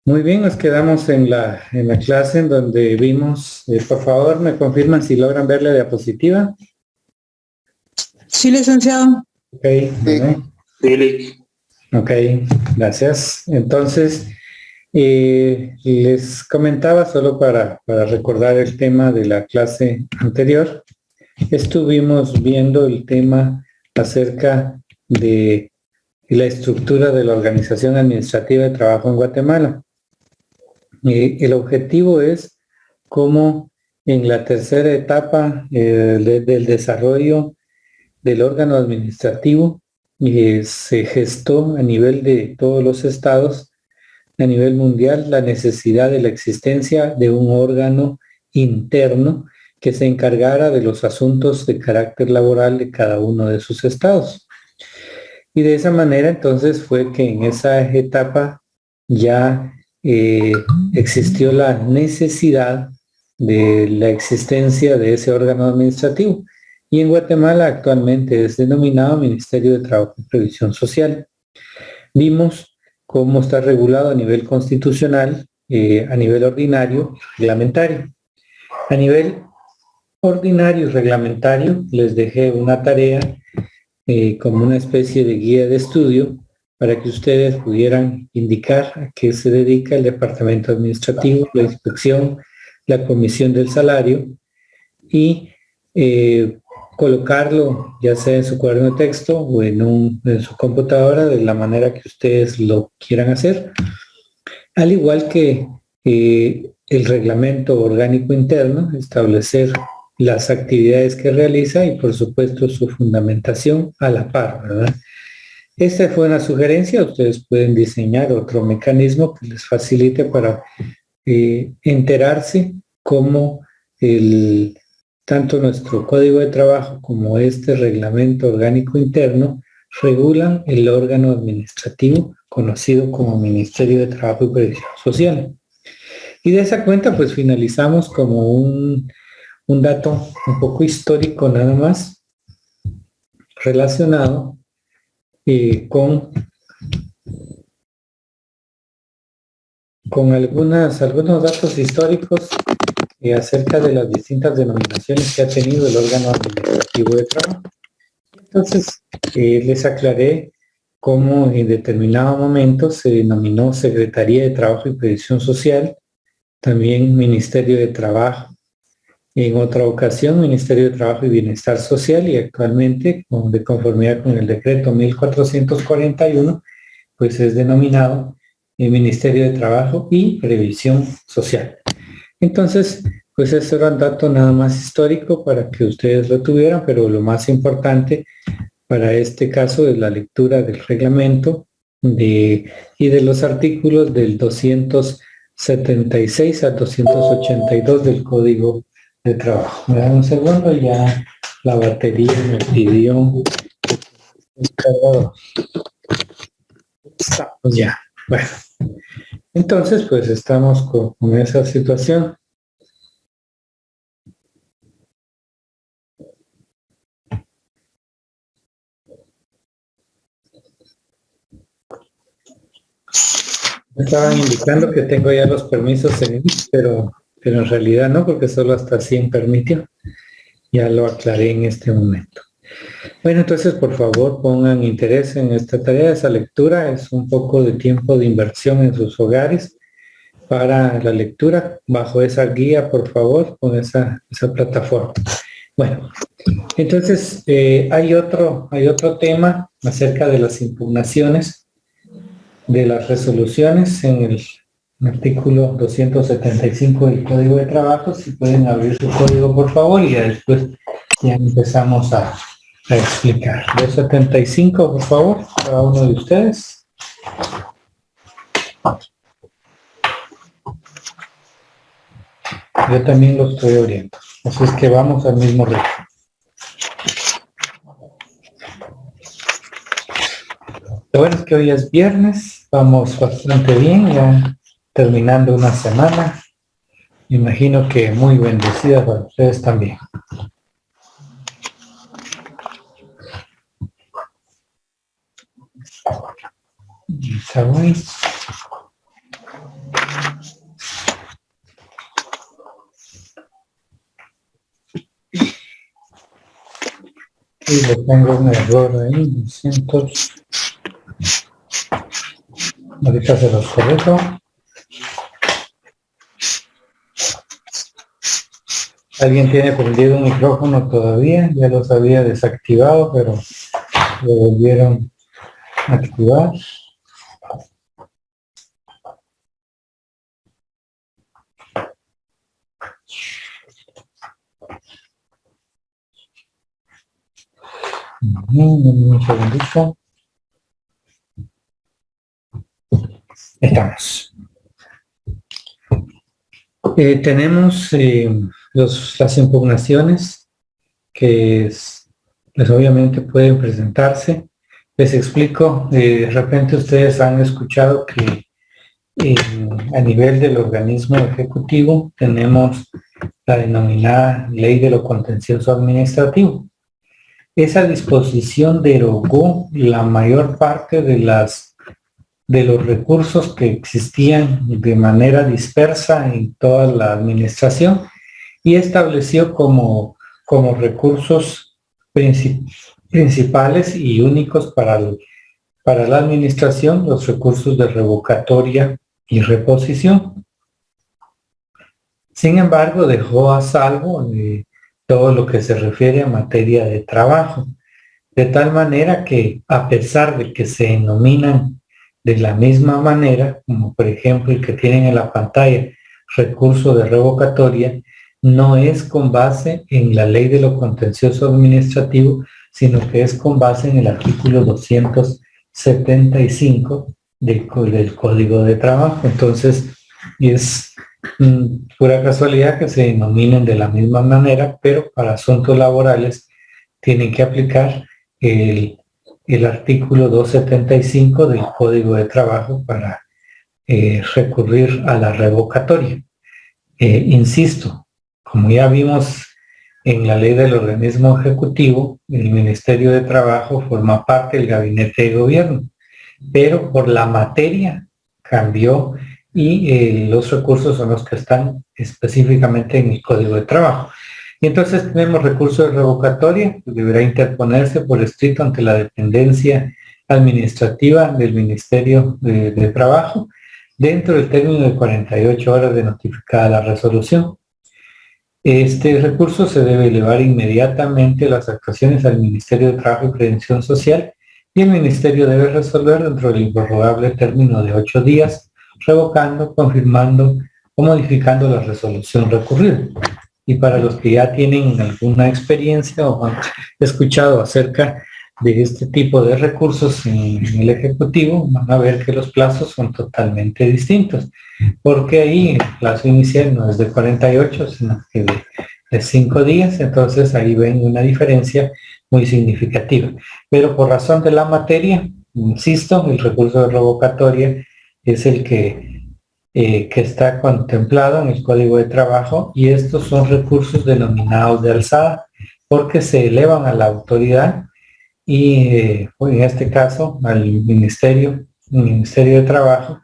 Muy bien, nos quedamos en la clase en donde vimos, por favor, me confirman si logran ver la diapositiva. Sí, licenciado. Ok, bueno. Sí. Ok, gracias. Entonces, les comentaba solo para recordar el tema de la clase anterior. Estuvimos viendo el tema acerca de la estructura de la Organización Administrativa de Trabajo en Guatemala. El objetivo es cómo en la tercera etapa del desarrollo del órgano administrativo se gestó a nivel de todos los estados, a nivel mundial, la necesidad de la existencia de un órgano interno que se encargara de los asuntos de carácter laboral de cada uno de sus estados. Y de esa manera entonces fue que en esa etapa ya existió la necesidad de la existencia de ese órgano administrativo. Y en Guatemala actualmente es denominado Ministerio de Trabajo y Previsión Social. Vimos cómo está regulado a nivel constitucional, a nivel ordinario y reglamentario. A nivel ordinario y reglamentario les dejé una tarea como una especie de guía de estudio para que ustedes pudieran indicar a qué se dedica el departamento administrativo, la inspección, la comisión del salario y colocarlo ya sea en su cuaderno de texto o en su computadora de la manera que ustedes lo quieran hacer. Al igual que el reglamento orgánico interno, establecer las actividades que realiza y por supuesto su fundamentación a la par, ¿verdad? Esta fue una sugerencia, ustedes pueden diseñar otro mecanismo que les facilite para enterarse cómo tanto nuestro código de trabajo como este reglamento orgánico interno regulan el órgano administrativo conocido como Ministerio de Trabajo y Previsión Social. Y de esa cuenta pues finalizamos como un dato un poco histórico nada más relacionado con algunos datos históricos acerca de las distintas denominaciones que ha tenido el órgano administrativo de trabajo. Entonces, les aclaré cómo en determinado momento se denominó Secretaría de Trabajo y Previsión Social, también Ministerio de Trabajo, en otra ocasión Ministerio de Trabajo y Bienestar Social y actualmente, de conformidad con el decreto 1441, pues es denominado Ministerio de Trabajo y Previsión Social. Entonces, pues ese era un dato nada más histórico para que ustedes lo tuvieran, pero lo más importante para este caso es la lectura del reglamento y de los artículos del 276 a 282 del Código de Trabajo. Me da un segundo, ya la batería me pidió el cargador. Estamos ya. Bueno, entonces pues estamos con esa situación. Me estaban indicando que tengo ya los permisos en pero en realidad no, porque solo hasta 100 permitió. Ya lo aclaré en este momento. Bueno, entonces por favor pongan interés en esta tarea. Esa lectura es un poco de tiempo de inversión en sus hogares para la lectura bajo esa guía, por favor, con esa plataforma. Bueno, entonces hay otro tema acerca de las impugnaciones de las resoluciones en el artículo 275 del Código de Trabajo. Si pueden abrir su código, por favor, y ya después ya empezamos a explicar. 275, por favor, cada uno de ustedes. Yo también lo estoy abriendo. Así es que vamos al mismo ritmo. Lo bueno es que hoy es viernes, vamos bastante bien, ya terminando una semana. Me imagino que muy bendecida para ustedes también. Y le pongo un error ahí, 200. Ahorita se los corrijo. ¿Alguien tiene prendido un micrófono todavía? Ya los había desactivado, pero lo volvieron a activar. Un segundito. Estamos. Tenemos las impugnaciones que pues obviamente pueden presentarse. Les explico, de repente ustedes han escuchado que a nivel del organismo ejecutivo tenemos la denominada Ley de lo Contencioso Administrativo. Esa disposición derogó la mayor parte de los recursos que existían de manera dispersa en toda la administración y estableció como recursos principales y únicos para la administración los recursos de revocatoria y reposición. Sin embargo, dejó a salvo todo lo que se refiere a materia de trabajo, de tal manera que a pesar de que se denominan de la misma manera, como por ejemplo el que tienen en la pantalla, recurso de revocatoria, no es con base en la Ley de lo Contencioso Administrativo, sino que es con base en el artículo 275 del Código de Trabajo. Entonces, es pura casualidad que se denominen de la misma manera, pero para asuntos laborales tienen que aplicar el artículo 275 del Código de Trabajo para recurrir a la revocatoria. Insisto, como ya vimos en la ley del organismo ejecutivo, el Ministerio de Trabajo forma parte del gabinete de gobierno, pero por la materia cambió y los recursos son los que están específicamente en el Código de Trabajo. Y entonces tenemos recurso de revocatoria, que deberá interponerse por escrito ante la dependencia administrativa del Ministerio de Trabajo dentro del término de 48 horas de notificada la resolución. Este recurso se debe elevar inmediatamente las actuaciones al Ministerio de Trabajo y Previsión Social y el Ministerio debe resolver dentro del improrrogable término de 8 días, revocando, confirmando o modificando la resolución recurrida. Y para los que ya tienen alguna experiencia o han escuchado acerca de este tipo de recursos en el Ejecutivo, van a ver que los plazos son totalmente distintos, porque ahí el plazo inicial no es de 48, sino que de 5 días, entonces ahí ven una diferencia muy significativa. Pero por razón de la materia, insisto, el recurso de revocatoria es el que está contemplado en el Código de Trabajo y estos son recursos denominados de alzada porque se elevan a la autoridad y en este caso al Ministerio de Trabajo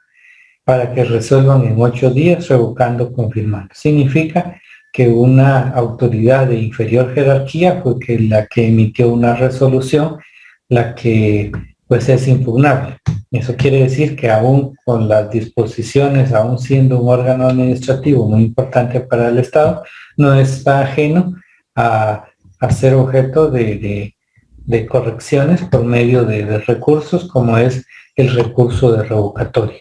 para que resuelvan en 8 días revocando, confirmando. Significa que una autoridad de inferior jerarquía fue la que emitió una resolución, la que pues es impugnable. Eso quiere decir que aún con las disposiciones, aún siendo un órgano administrativo muy importante para el Estado, no está ajeno a ser objeto de correcciones por medio de recursos como es el recurso de revocatoria.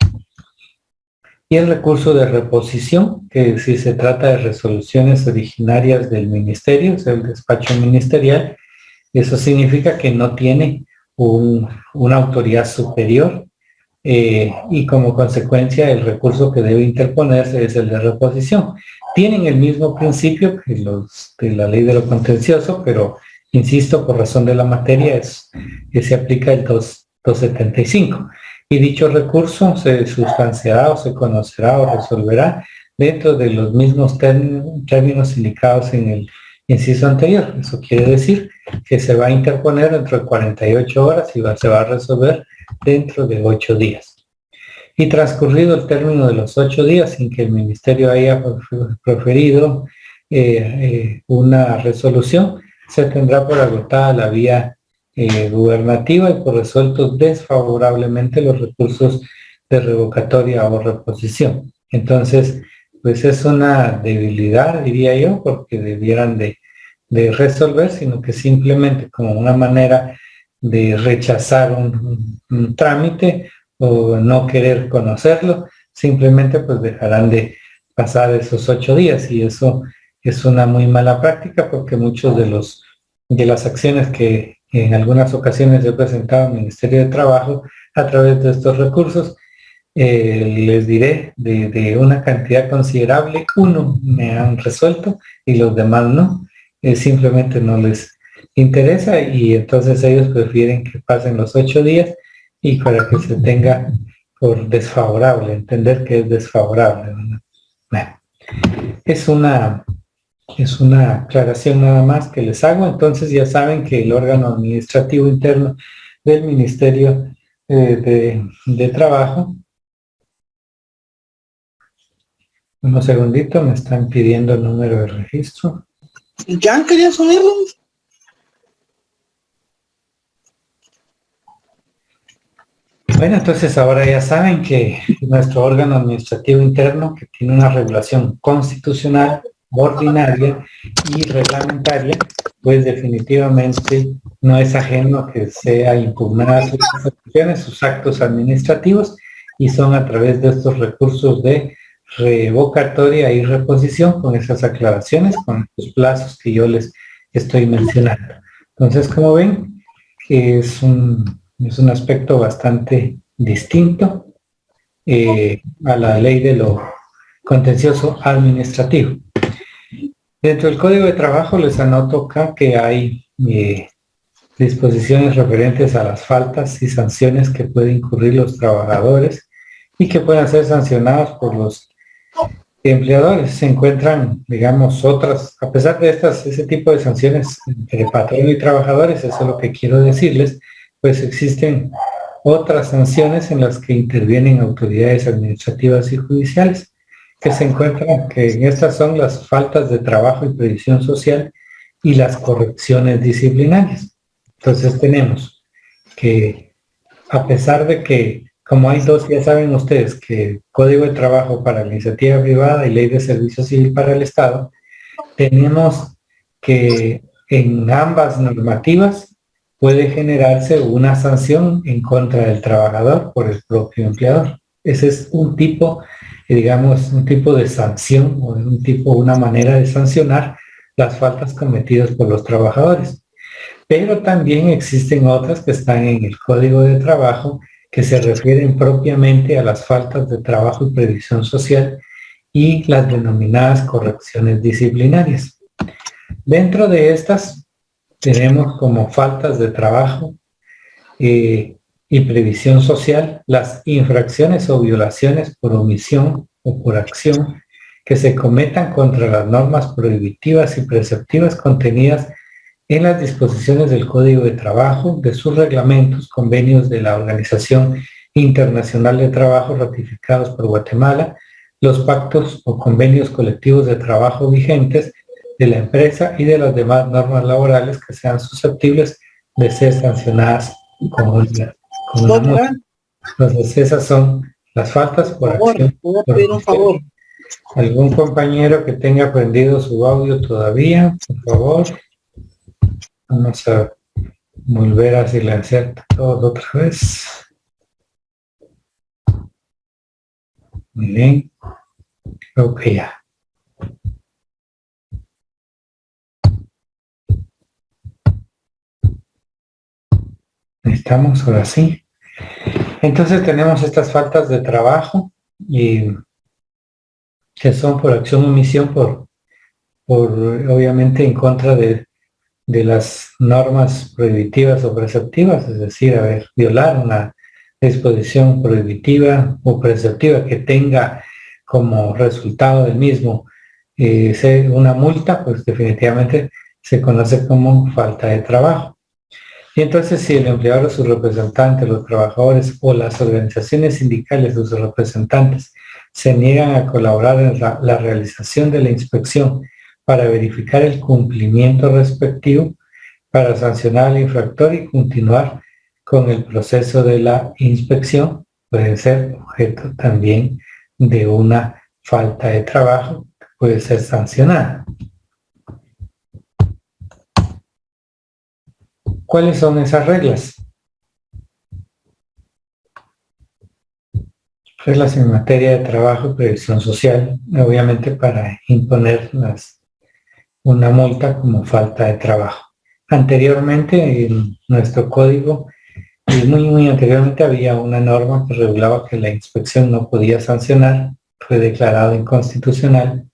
Y el recurso de reposición, que si se trata de resoluciones originarias del ministerio, o sea, el despacho ministerial, eso significa que no tiene una autoridad superior y como consecuencia el recurso que debe interponerse es el de reposición. Tienen el mismo principio que los de la ley de lo contencioso, pero insisto, por razón de la materia es que se aplica el 275. Y dicho recurso se sustanciará o se conocerá o resolverá dentro de los mismos términos indicados en el inciso anterior. Eso quiere decir que se va a interponer dentro de 48 horas y se va a resolver dentro de 8 días. Y transcurrido el término de los 8 días sin que el ministerio haya proferido una resolución, se tendrá por agotada la vía gubernativa y por resueltos desfavorablemente los recursos de revocatoria o reposición. Entonces, pues es una debilidad, diría yo, porque debieran de resolver, sino que simplemente como una manera de rechazar un trámite o no querer conocerlo, simplemente pues dejarán de pasar esos 8 días, y eso es una muy mala práctica, porque muchos de las acciones que en algunas ocasiones he presentado al Ministerio de Trabajo a través de estos recursos, les diré, de una cantidad considerable, uno me han resuelto y los demás no. Simplemente no les interesa, y entonces ellos prefieren que pasen los 8 días y para que se tenga por desfavorable, entender que es desfavorable, ¿verdad? Bueno, es una aclaración nada más que les hago. Entonces ya saben que el órgano administrativo interno del Ministerio de Trabajo, unos segunditos, me están pidiendo el número de registro. ¿Ya quería subirlo? Bueno, entonces ahora ya saben que nuestro órgano administrativo interno, que tiene una regulación constitucional, ordinaria y reglamentaria, pues definitivamente no es ajeno a que sea impugnada sus decisiones, sus actos administrativos, y son a través de estos recursos de revocatoria y reposición, con esas aclaraciones, con los plazos que yo les estoy mencionando. Entonces, como ven, es un aspecto bastante distinto a la ley de lo contencioso administrativo. Dentro del Código de Trabajo les anoto acá que hay disposiciones referentes a las faltas y sanciones que pueden incurrir los trabajadores y que puedan ser sancionados por los empleadores. Se encuentran, digamos, otras, a pesar de ese tipo de sanciones entre patrón y trabajadores, eso es lo que quiero decirles, pues existen otras sanciones en las que intervienen autoridades administrativas y judiciales, que se encuentran, que en estas son las faltas de trabajo y previsión social y las correcciones disciplinarias. Entonces tenemos que, a pesar de que, como hay dos, ya saben ustedes, que Código de Trabajo para la iniciativa privada y Ley de Servicio Civil para el Estado, tenemos que en ambas normativas puede generarse una sanción en contra del trabajador por el propio empleador. Ese es un tipo, digamos, un tipo de sanción, o una manera de sancionar las faltas cometidas por los trabajadores. Pero también existen otras que están en el Código de Trabajo, que se refieren propiamente a las faltas de trabajo y previsión social y las denominadas correcciones disciplinarias. Dentro de estas tenemos como faltas de trabajo y previsión social las infracciones o violaciones por omisión o por acción que se cometan contra las normas prohibitivas y preceptivas contenidas en las disposiciones del Código de Trabajo, de sus reglamentos, convenios de la Organización Internacional de Trabajo ratificados por Guatemala, los pactos o convenios colectivos de trabajo vigentes de la empresa y de las demás normas laborales que sean susceptibles de ser sancionadas con una multa. Entonces esas son las faltas por acción. Voy a pedir un favor. ¿Algún compañero que tenga prendido su audio todavía? Por favor. Vamos a volver a silenciar todo otra vez. Muy bien. Ok, ya. Estamos ahora sí. Entonces tenemos estas faltas de trabajo y que son por acción o omisión, por obviamente en contra de las normas prohibitivas o preceptivas, es decir, violar una disposición prohibitiva o preceptiva que tenga como resultado del mismo ser una multa, pues definitivamente se conoce como falta de trabajo. Y entonces, si el empleador o su representante, los trabajadores o las organizaciones sindicales o sus representantes se niegan a colaborar en la realización de la inspección para verificar el cumplimiento respectivo, para sancionar al infractor y continuar con el proceso de la inspección. Puede ser objeto también de una falta de trabajo que puede ser sancionada. ¿Cuáles son esas reglas? Reglas en materia de trabajo y previsión social, obviamente para imponer una multa como falta de trabajo. Anteriormente, en nuestro código, y muy anteriormente, había una norma que regulaba que la inspección no podía sancionar, fue declarado inconstitucional.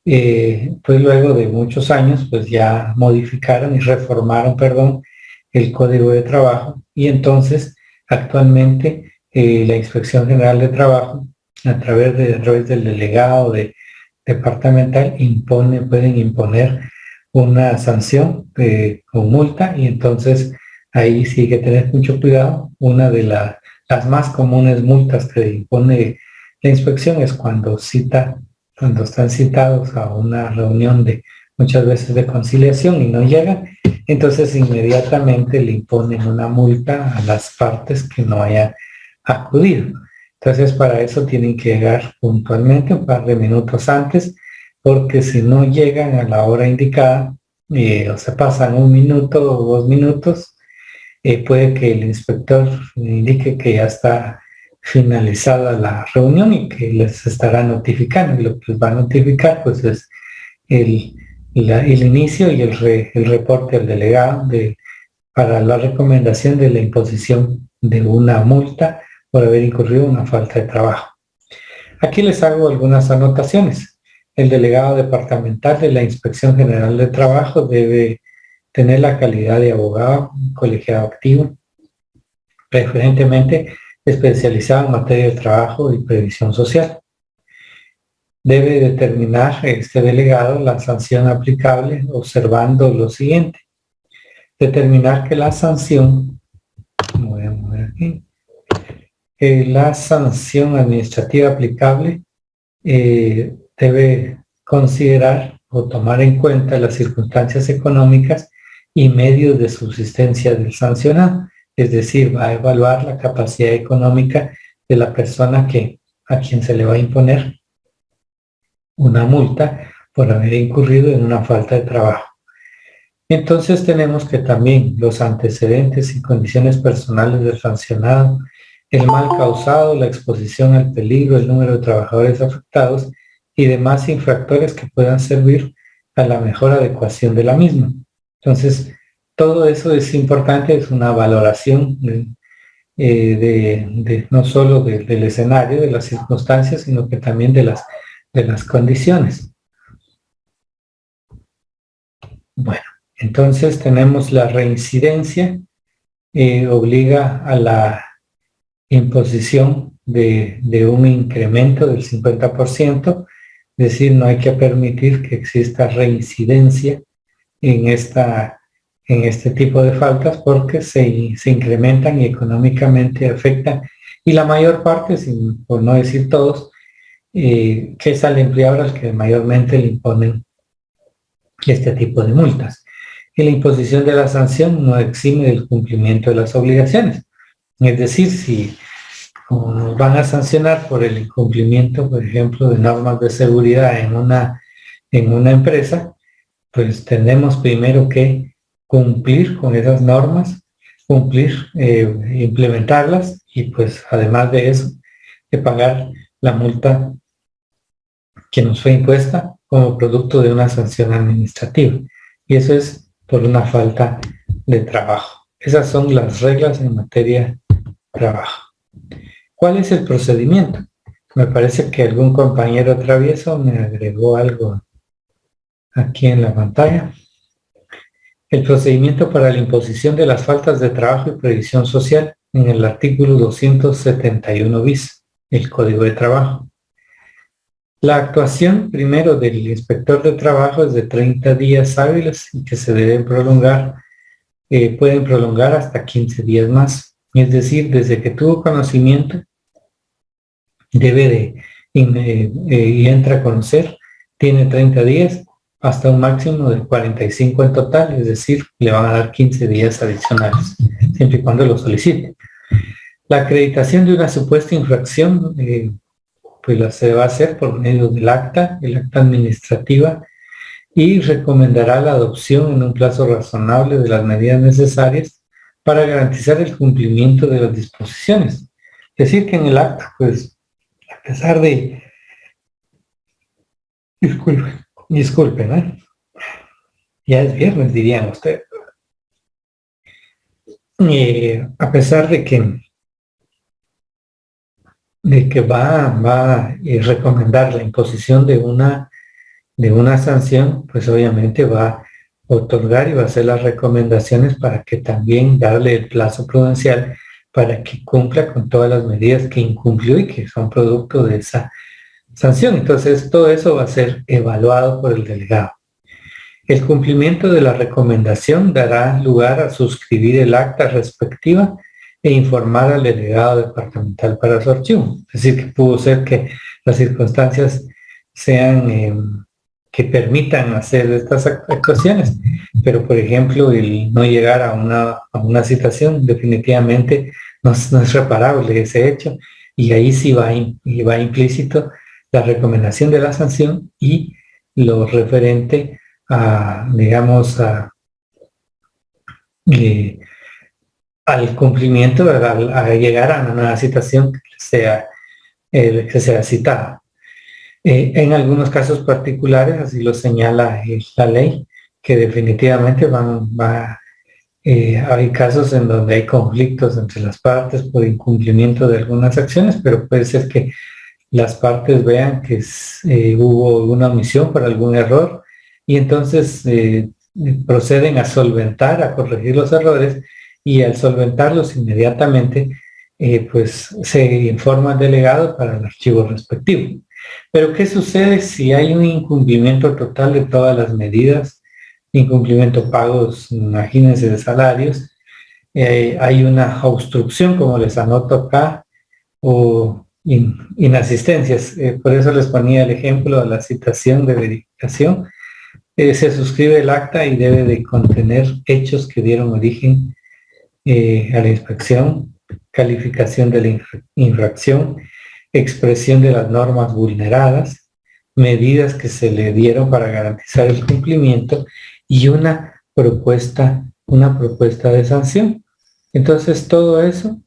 Pues luego de muchos años, pues ya modificaron y reformaron, el Código de Trabajo, y entonces actualmente la Inspección General de Trabajo, a través del delegado departamental, pueden imponer una sanción con multa, y entonces ahí sí hay que tener mucho cuidado. Una de las más comunes multas que impone la inspección es cuando están citados a una reunión muchas veces de conciliación y no llegan, entonces inmediatamente le imponen una multa a las partes que no hayan acudido. Entonces para eso tienen que llegar puntualmente, un par de minutos antes, porque si no llegan a la hora indicada, o se pasan 1 minuto o 2 minutos, puede que el inspector indique que ya está finalizada la reunión y que les estará notificando. Y lo que les va a notificar pues es el inicio y el reporte al delegado para la recomendación de la imposición de una multa por haber incurrido en una falta de trabajo. Aquí les hago algunas anotaciones. El delegado departamental de la Inspección General de Trabajo debe tener la calidad de abogado, colegiado activo, preferentemente especializado en materia de trabajo y previsión social. Debe determinar este delegado la sanción aplicable observando lo siguiente. Determinar que la sanción, voy a mover aquí, la sanción administrativa aplicable debe considerar o tomar en cuenta las circunstancias económicas y medios de subsistencia del sancionado. Es decir, va a evaluar la capacidad económica de la persona a quien se le va a imponer una multa por haber incurrido en una falta de trabajo. Entonces tenemos que también los antecedentes y condiciones personales del sancionado, el mal causado, la exposición al peligro, el número de trabajadores afectados y demás infractores que puedan servir a la mejor adecuación de la misma. Entonces, todo eso es importante, es una valoración no solo del escenario, de las circunstancias, sino que también de las condiciones. Bueno, entonces tenemos la reincidencia, obliga a la imposición de un incremento del 50%, es decir, no hay que permitir que exista reincidencia en este tipo de faltas porque se incrementan y económicamente afectan, y la mayor parte, por no decir todos, que es al empleador al que mayormente le imponen este tipo de multas. Y la imposición de la sanción no exime del cumplimiento de las obligaciones. Es decir, si nos van a sancionar por el incumplimiento, por ejemplo, de normas de seguridad en una empresa, pues tenemos primero que cumplir con esas normas, implementarlas, y pues además de eso, de pagar la multa que nos fue impuesta como producto de una sanción administrativa. Y eso es por una falta de trabajo. Esas son las reglas en materia de trabajo. ¿Cuál es el procedimiento? Me parece que algún compañero travieso me agregó algo aquí en la pantalla. El procedimiento para la imposición de las faltas de trabajo y previsión social en el artículo 271 bis, el Código de Trabajo. La actuación primero del inspector de trabajo es de 30 días hábiles y que se deben prolongar, pueden prolongar hasta 15 días más. Es decir, desde que tuvo conocimiento, y entra a conocer, tiene 30 días hasta un máximo de 45 en total, es decir, le van a dar 15 días adicionales, siempre y cuando lo solicite. La acreditación de una supuesta infracción, pues se va a hacer por medio del acta, el acta administrativa, y recomendará la adopción en un plazo razonable de las medidas necesarias para garantizar el cumplimiento de las disposiciones. Es decir, que en el acta, pues, a pesar de... Disculpen, ¿eh? Ya es viernes, dirían ustedes. A pesar de que va a recomendar la imposición de una sanción, pues obviamente va a otorgar y va a hacer las recomendaciones para que también darle el plazo prudencial para que cumpla con todas las medidas que incumplió y que son producto de esa sanción. Entonces, todo eso va a ser evaluado por el delegado. El cumplimiento de la recomendación dará lugar a suscribir el acta respectiva e informar al delegado departamental para su archivo. Es decir, que pudo ser que las circunstancias sean que permitan hacer estas actuaciones, pero por ejemplo, el no llegar a una citación definitivamente no es reparable ese hecho, y ahí sí va implícito la recomendación de la sanción y lo referente a, digamos, al cumplimiento, a llegar a una nueva citación que sea citada. En algunos casos particulares, así lo señala la ley, que definitivamente hay casos en donde hay conflictos entre las partes por incumplimiento de algunas acciones, pero puede ser que las partes vean que hubo una omisión por algún error y entonces proceden a solventar, a corregir los errores, y al solventarlos inmediatamente pues se informa al delegado para el archivo respectivo. Pero ¿qué sucede si hay un incumplimiento total de todas las medidas? Incumplimiento pagos, imagínense, de salarios. Hay una obstrucción, como les anoto acá, o inasistencias. Por eso les ponía el ejemplo de la citación de verificación. Se suscribe el acta y debe de contener hechos que dieron origen a la inspección, calificación de la infracción, expresión de las normas vulneradas, medidas que se le dieron para garantizar el cumplimiento y una propuesta de sanción. Entonces todo eso,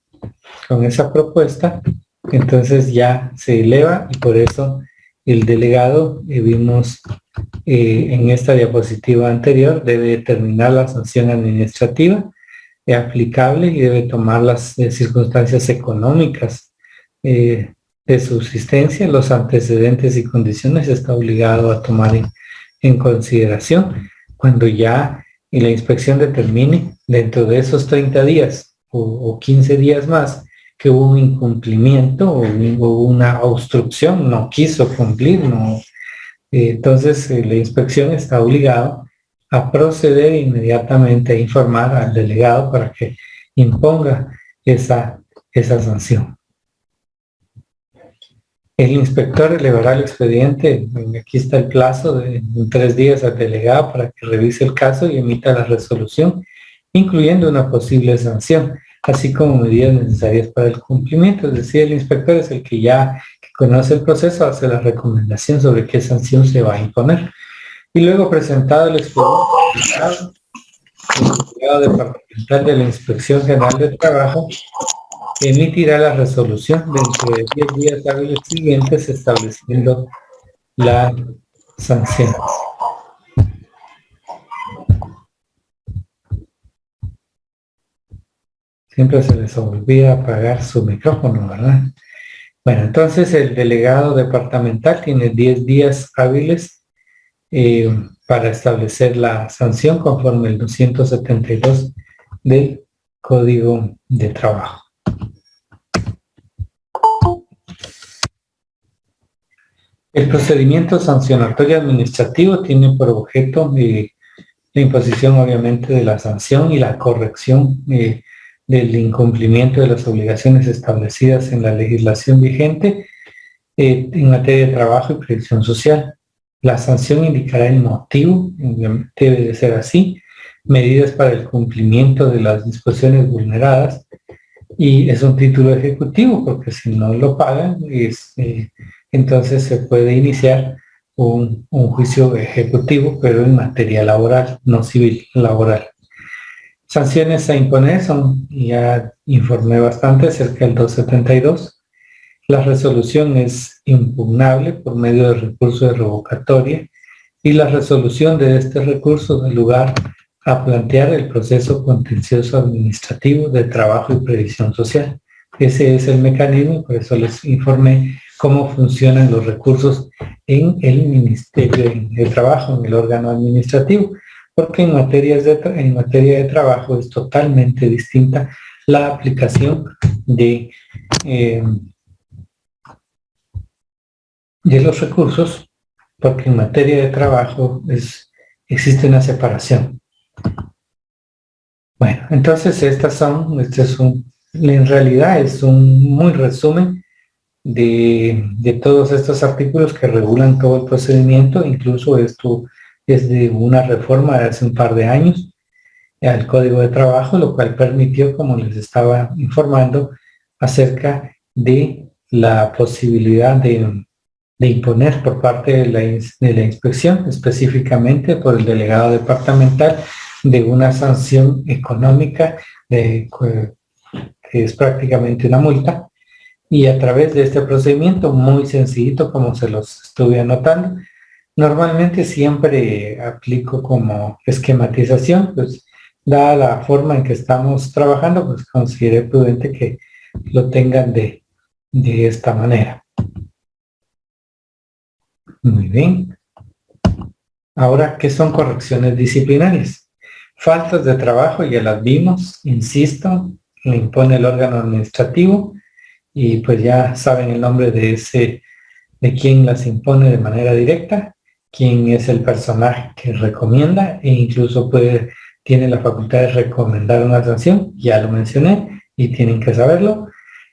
con esa propuesta, entonces ya se eleva, y por eso el delegado, vimos en esta diapositiva anterior, debe determinar la sanción administrativa aplicable y debe tomar las circunstancias económicas de subsistencia, los antecedentes y condiciones está obligado a tomar en consideración cuando ya la inspección determine dentro de esos 30 días o 15 días más que hubo un incumplimiento o hubo una obstrucción, no quiso cumplir, entonces la inspección está obligada a proceder inmediatamente a informar al delegado para que imponga esa sanción. El inspector elevará el expediente, aquí está el plazo de 3 días al delegado para que revise el caso y emita la resolución, incluyendo una posible sanción, así como medidas necesarias para el cumplimiento. Es decir, el inspector es el que conoce el proceso, hace la recomendación sobre qué sanción se va a imponer. Y luego, presentado el expediente, el delegado departamental de la Inspección General del Trabajo emitirá la resolución dentro de 10 días hábiles siguientes, estableciendo la sanción. Siempre se les olvida apagar su micrófono, ¿verdad? Bueno, entonces el delegado departamental tiene 10 días hábiles para establecer la sanción conforme el 272 del Código de Trabajo. El procedimiento sancionatorio administrativo tiene por objeto la imposición, obviamente, de la sanción y la corrección del incumplimiento de las obligaciones establecidas en la legislación vigente en materia de trabajo y previsión social. La sanción indicará el motivo, debe de ser así, medidas para el cumplimiento de las disposiciones vulneradas, y es un título ejecutivo porque si no lo pagan, entonces se puede iniciar un juicio ejecutivo, pero en materia laboral, no civil, laboral. Sanciones a imponer son, ya informé bastante acerca del 272. La resolución es impugnable por medio del recurso de revocatoria y la resolución de este recurso da lugar a plantear el proceso contencioso administrativo de trabajo y previsión social. Ese es el mecanismo, por eso les informé cómo funcionan los recursos en el Ministerio de Trabajo, en el órgano administrativo, porque en materia de trabajo es totalmente distinta la aplicación de los recursos, porque en materia de trabajo existe una separación. Bueno, entonces en realidad es un muy resumen de todos estos artículos que regulan todo el procedimiento. Incluso esto es de una reforma de hace un par de años al Código de Trabajo, lo cual permitió, como les estaba informando, acerca de la posibilidad de imponer por parte de la inspección, específicamente por el delegado departamental, de una sanción económica que es prácticamente una multa, y a través de este procedimiento muy sencillito, como se los estuve anotando, normalmente siempre aplico como esquematización, pues dada la forma en que estamos trabajando, pues consideré prudente que lo tengan de esta manera. Muy bien. Ahora, ¿qué son correcciones disciplinarias? Faltas de trabajo, ya las vimos, insisto, lo impone el órgano administrativo y pues ya saben el nombre de quién las impone de manera directa, quién es el personaje que recomienda e incluso tiene la facultad de recomendar una sanción, ya lo mencioné y tienen que saberlo.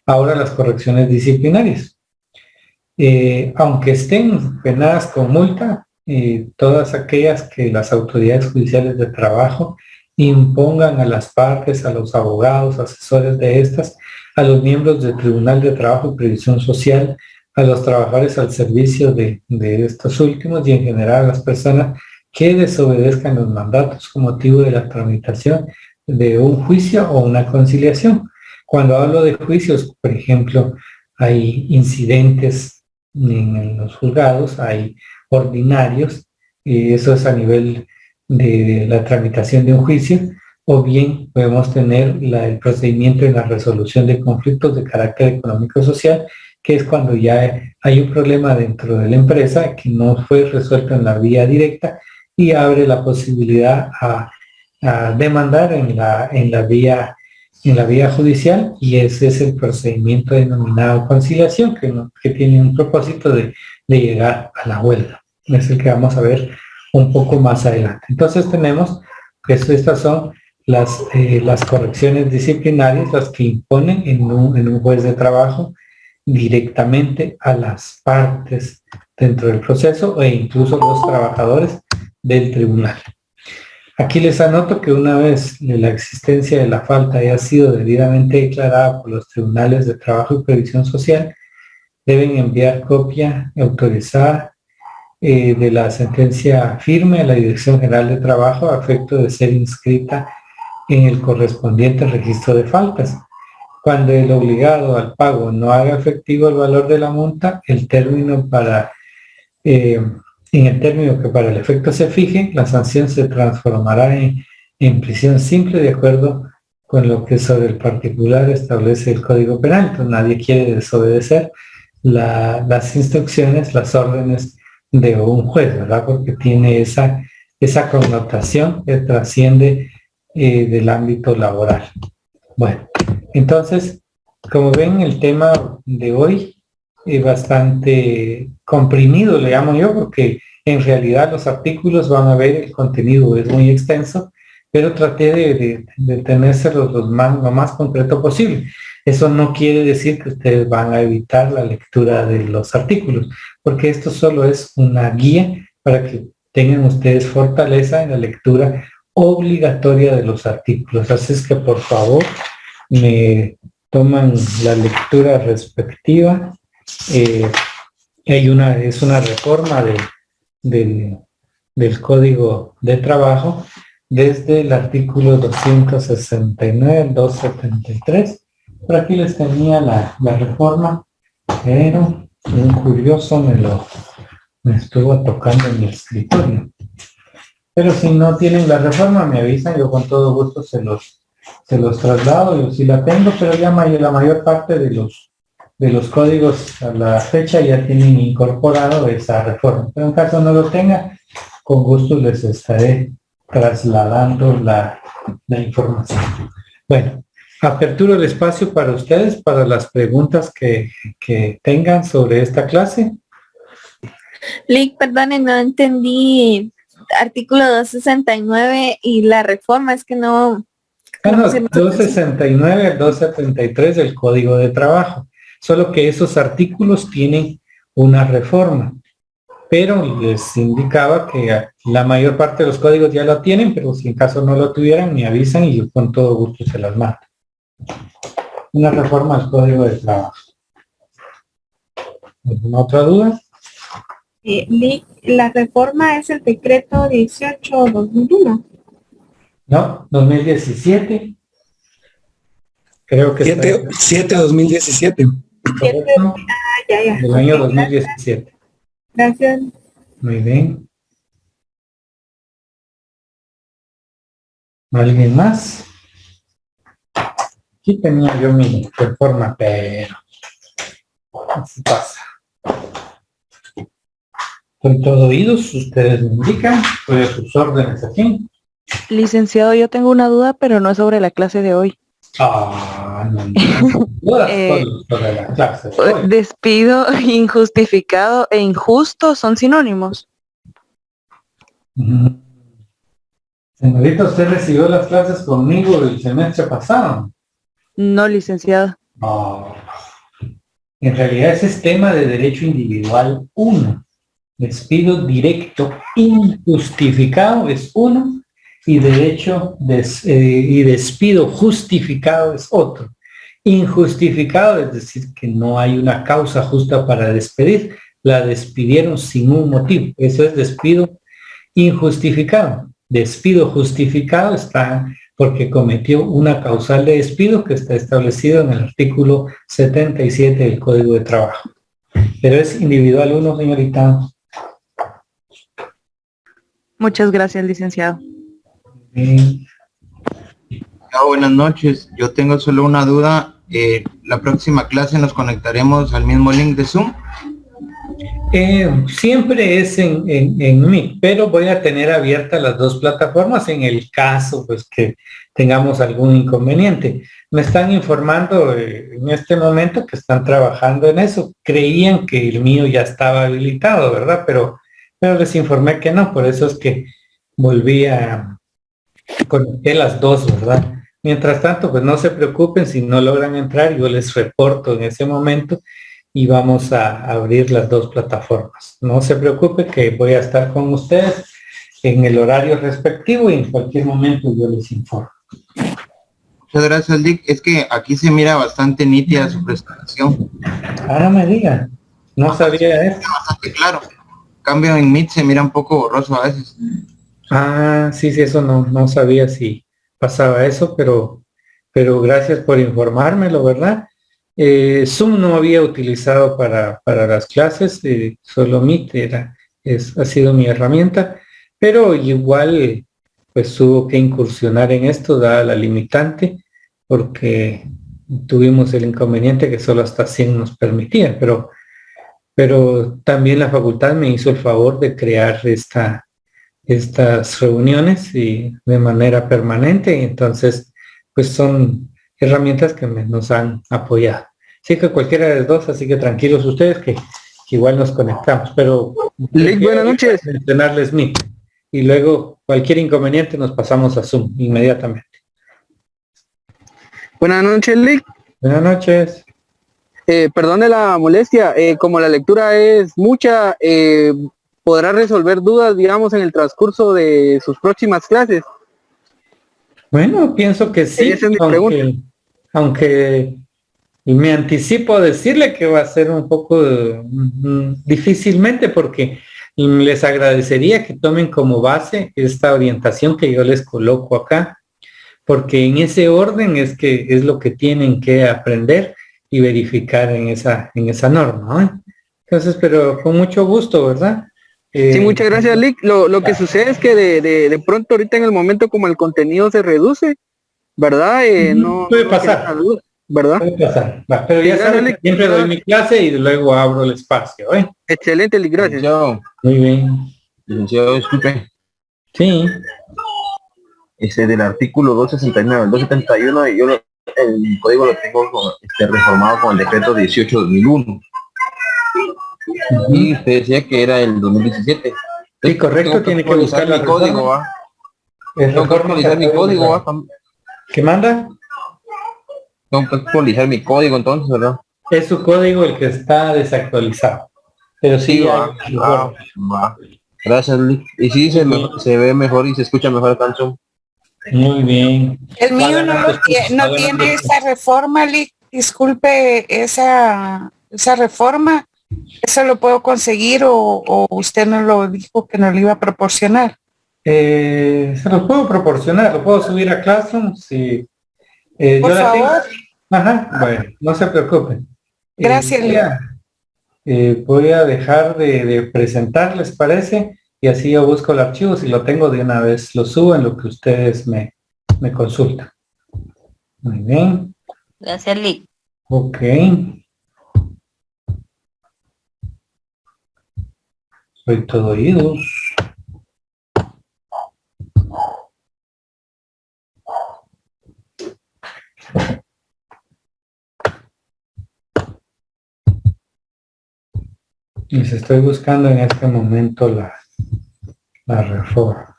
Ahora las correcciones disciplinarias. Aunque estén penadas con multa, todas aquellas que las autoridades judiciales de trabajo impongan a las partes, a los abogados, asesores de estas, a los miembros del Tribunal de Trabajo y Previsión Social, a los trabajadores al servicio de estos últimos y en general a las personas que desobedezcan los mandatos con motivo de la tramitación de un juicio o una conciliación. Cuando hablo de juicios, por ejemplo, hay incidentes en los juzgados, hay ordinarios, y eso es a nivel de la tramitación de un juicio, o bien podemos tener el procedimiento en la resolución de conflictos de carácter económico-social, que es cuando ya hay un problema dentro de la empresa que no fue resuelto en la vía directa y abre la posibilidad a demandar en la vía judicial, y ese es el procedimiento denominado conciliación, que tiene un propósito de llegar a la huelga. Es el que vamos a ver un poco más adelante. Entonces tenemos que estas son las correcciones disciplinarias, las que imponen en un juez de trabajo directamente a las partes dentro del proceso e incluso los trabajadores del tribunal. Aquí les anoto que una vez la existencia de la falta haya sido debidamente declarada por los tribunales de trabajo y previsión social, deben enviar copia autorizada de la sentencia firme a la Dirección General de Trabajo a efecto de ser inscrita en el correspondiente registro de faltas. Cuando el obligado al pago no haga efectivo el valor de la multa, en el término que para el efecto se fije, la sanción se transformará en prisión simple de acuerdo con lo que sobre el particular establece el Código Penal. Entonces nadie quiere desobedecer las instrucciones, las órdenes de un juez, ¿verdad? Porque tiene esa connotación que trasciende del ámbito laboral. Bueno, entonces, como ven, el tema de hoy es bastante comprimido, le llamo yo, porque en realidad los artículos van a ver, el contenido es muy extenso, pero traté de tenérselos lo más concreto posible. Eso no quiere decir que ustedes van a evitar la lectura de los artículos, porque esto solo es una guía para que tengan ustedes fortaleza en la lectura obligatoria de los artículos. Así es que por favor me toman la lectura respectiva. Es una reforma del Código de Trabajo desde el artículo 269 al 273. Por aquí les tenía la reforma, pero un curioso me estuvo tocando en mi escritorio. Pero si no tienen la reforma, me avisan, yo con todo gusto se los traslado, yo sí la tengo, pero ya la mayor parte de los códigos a la fecha ya tienen incorporado esa reforma. Pero en caso no lo tenga, con gusto les estaré trasladando la información. Bueno, aperturo el espacio para ustedes, para las preguntas que tengan sobre esta clase. Lick, perdone, no entendí artículo 269 y la reforma, es que no... 269 al 273 del Código de Trabajo. Solo que esos artículos tienen una reforma. Pero les indicaba que la mayor parte de los códigos ya lo tienen, pero si en caso no lo tuvieran, me avisan y yo con todo gusto se las mando. Una reforma al Código de Trabajo. ¿Alguna otra duda? La reforma es el decreto 18-2001. No, 2017. Creo que 7-2017. Ya. Del año 2017. Gracias. Muy bien. ¿Alguien más? Aquí tenía yo mi reforma, pero así pasa. Estoy todo oídos, ustedes me indican, estoy a sus órdenes aquí. Licenciado, yo tengo una duda, pero no es sobre la clase de hoy. No. Dudas sobre la clase. Despido injustificado e injusto son sinónimos. Señorita, ¿usted recibió las clases conmigo el semestre pasado? No, licenciado. En realidad ese es tema de derecho individual 1. Despido directo injustificado es 1 y y despido justificado es otro. Injustificado es decir que no hay una causa justa para despedir, la despidieron sin un motivo. Eso es despido injustificado. Despido justificado está porque cometió una causal de despido que está establecido en el artículo 77 del Código de Trabajo. Pero es individual 1, señorita. Muchas gracias, licenciado. Buenas noches. Yo tengo solo una duda. La próxima clase nos conectaremos al mismo link de Zoom. Siempre es en Meet, pero voy a tener abiertas las dos plataformas en el caso pues que tengamos algún inconveniente. Me están informando en este momento que están trabajando en eso. Creían que el mío ya estaba habilitado, ¿verdad? Pero les informé que no, por eso es que volví a conectar las dos, ¿verdad? Mientras tanto, pues no se preocupen si no logran entrar, yo les reporto en ese momento y vamos a abrir las dos plataformas. No se preocupe que voy a estar con ustedes en el horario respectivo y en cualquier momento yo les informo. Muchas gracias, Dick. Es que aquí se mira bastante nítida su presentación. No me diga, no sabía eso. Bastante claro. En cambio en Meet se mira un poco borroso a veces. Sí, eso no sabía si pasaba eso, pero gracias por informármelo, ¿verdad? Zoom no había utilizado para las clases, solo Meet ha sido mi herramienta, pero igual pues tuvo que incursionar en esto, dada la limitante, porque tuvimos el inconveniente que solo hasta 100 nos permitía, pero también la facultad me hizo el favor de crear estas reuniones y de manera permanente, y entonces pues son herramientas que nos han apoyado. Así que cualquiera de las dos, así que tranquilos ustedes que igual nos conectamos, pero Lick, buenas noches. mencionarles Meet y luego cualquier inconveniente nos pasamos a Zoom inmediatamente. Buenas noches, Lick. Buenas noches. Perdone la molestia, como la lectura es mucha, podrá resolver dudas, digamos, en el transcurso de sus próximas clases. Bueno, pienso que sí, Esa es mi aunque me anticipo a decirle que va a ser un poco difícilmente, porque les agradecería que tomen como base esta orientación que yo les coloco acá, porque en ese orden es lo que tienen que aprender y verificar en esa norma, ¿eh? Entonces, pero con mucho gusto, ¿verdad? Sí, muchas gracias, Lick. Lo que sucede es que de pronto ahorita en el momento como el contenido se reduce, ¿verdad? Puede pasar. ¿Verdad? Puede pasar. Va, pero ya Sí, saben Lick. que siempre doy mi clase y luego abro el espacio, ¿eh? Excelente, Lick, gracias. Muy bien. Licenciado, disculpe. Sí. Ese del artículo 269 al 271, el código lo tengo reformado con el decreto 18-2001. Y usted decía que era el 2017. Sí, correcto, tiene que buscar mi código, ¿va? Tengo que actualizar mi código, ¿va? ¿Qué manda? Tengo que actualizar mi código entonces, ¿verdad? Es su código el que está desactualizado. Pero sí, va. Va. Gracias, Lick. Y sí, se ve mejor y se escucha mejor acá en Zoom. Muy bien. El mío no tiene esa reforma, Lick. Disculpe, esa reforma, ¿eso lo puedo conseguir o usted no lo dijo que no lo iba a proporcionar? Se los puedo proporcionar, lo puedo subir a Classroom. Si, Por favor. Ajá, bueno, no se preocupen. Gracias, Lick. Voy a dejar de presentar, ¿les parece? Y así yo busco el archivo, si lo tengo de una vez lo subo en lo que ustedes me consultan. Muy bien. Gracias, Lick. Ok. Soy todo oídos. Les estoy buscando en este momento la reforma.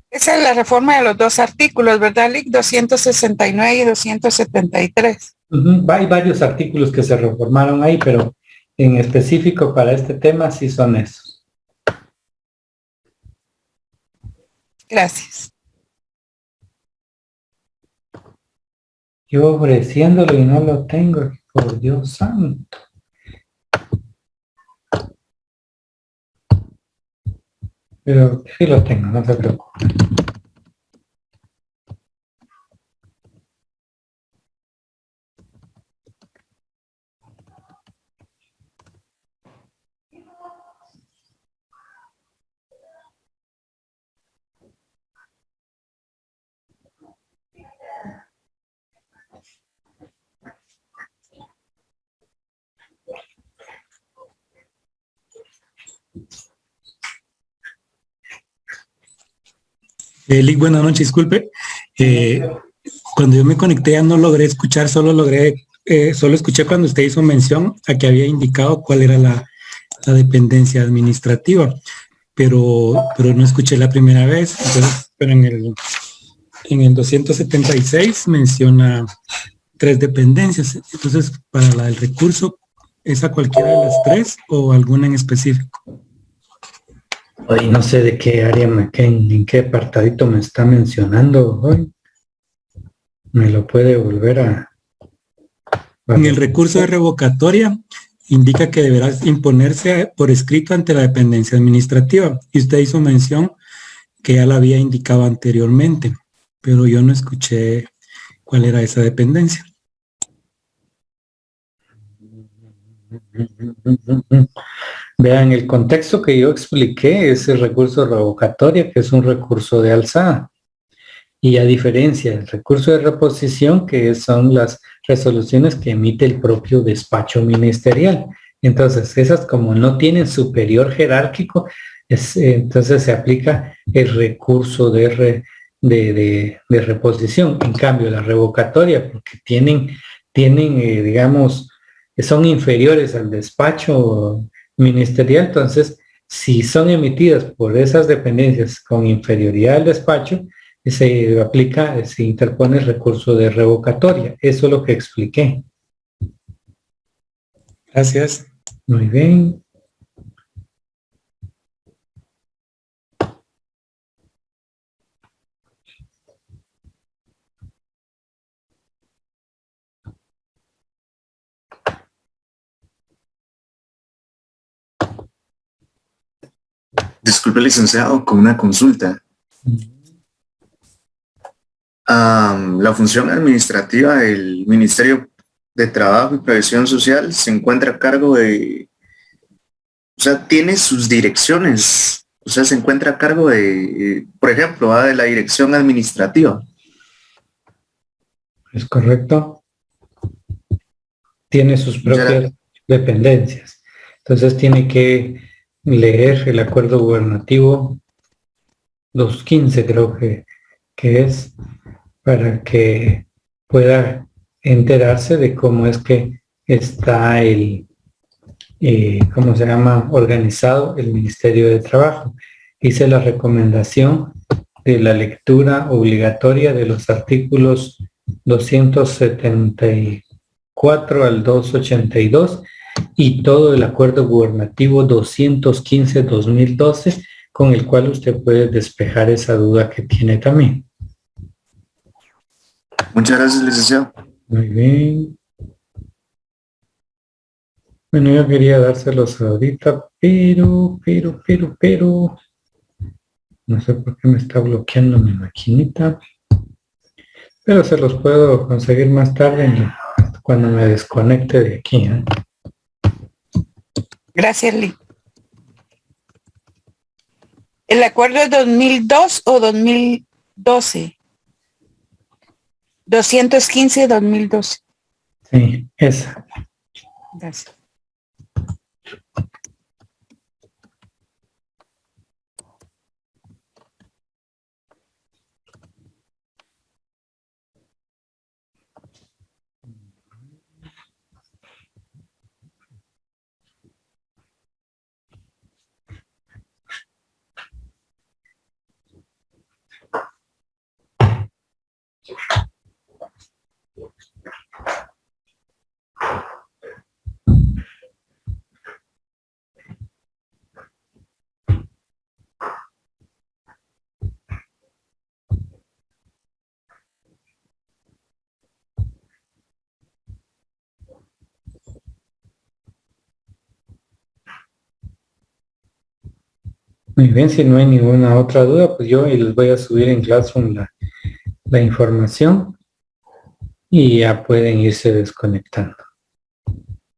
Esa es la reforma de los dos artículos, ¿verdad, Lick? 269 y 273. Hay varios artículos que se reformaron ahí, pero en específico para este tema sí son esos. Gracias. Yo ofreciéndolo y no lo tengo, por Dios santo. Pero sí lo tengo, no se preocupe. Lick, buenas noches, disculpe. Cuando yo me conecté ya no logré escuchar, solo escuché cuando usted hizo mención a que había indicado cuál era la dependencia administrativa, pero no escuché la primera vez. Entonces, pero en el 276 menciona 3 dependencias. Entonces, para la del recurso, ¿es a cualquiera de las 3 o alguna en específico? Hoy no sé de qué área, en qué apartadito me está mencionando hoy. ¿Me lo puede volver a...? En el recurso de revocatoria indica que deberá imponerse por escrito ante la dependencia administrativa. Y usted hizo mención que ya la había indicado anteriormente, pero yo no escuché cuál era esa dependencia. Vean, el contexto que yo expliqué es el recurso revocatoria, que es un recurso de alzada. Y a diferencia del recurso de reposición, que son las resoluciones que emite el propio despacho ministerial. Entonces, esas como no tienen superior jerárquico, entonces se aplica el recurso de reposición. En cambio, la revocatoria, porque tienen digamos, son inferiores al despacho ministerial, entonces, si son emitidas por esas dependencias con inferioridad al despacho, se interpone el recurso de revocatoria. Eso es lo que expliqué. Gracias. Muy bien. Disculpe, licenciado, con una consulta. La función administrativa del Ministerio de Trabajo y Previsión Social se encuentra a cargo de, o sea, tiene sus direcciones, o sea, se encuentra a cargo de, por ejemplo, de la dirección administrativa. ¿Es correcto? Tiene sus propias dependencias. Entonces tiene que leer el acuerdo gubernativo 215, creo que es, para que pueda enterarse de cómo es que está ¿cómo se llama? Organizado el Ministerio de Trabajo. Hice la recomendación de la lectura obligatoria de los artículos 274 al 282 y todo el acuerdo gubernativo 215-2012, con el cual usted puede despejar esa duda que tiene también. Muchas gracias, licenciado. Muy bien. Bueno, yo quería dárselos ahorita, pero, no sé por qué me está bloqueando mi maquinita, pero se los puedo conseguir más tarde cuando me desconecte de aquí, ¿eh? Gracias, Lee. ¿El acuerdo es 2002 o 2012? 215-2012. Sí, esa. Gracias. Muy bien, si no hay ninguna otra duda, pues yo les voy a subir en Classroom la información y ya pueden irse desconectando.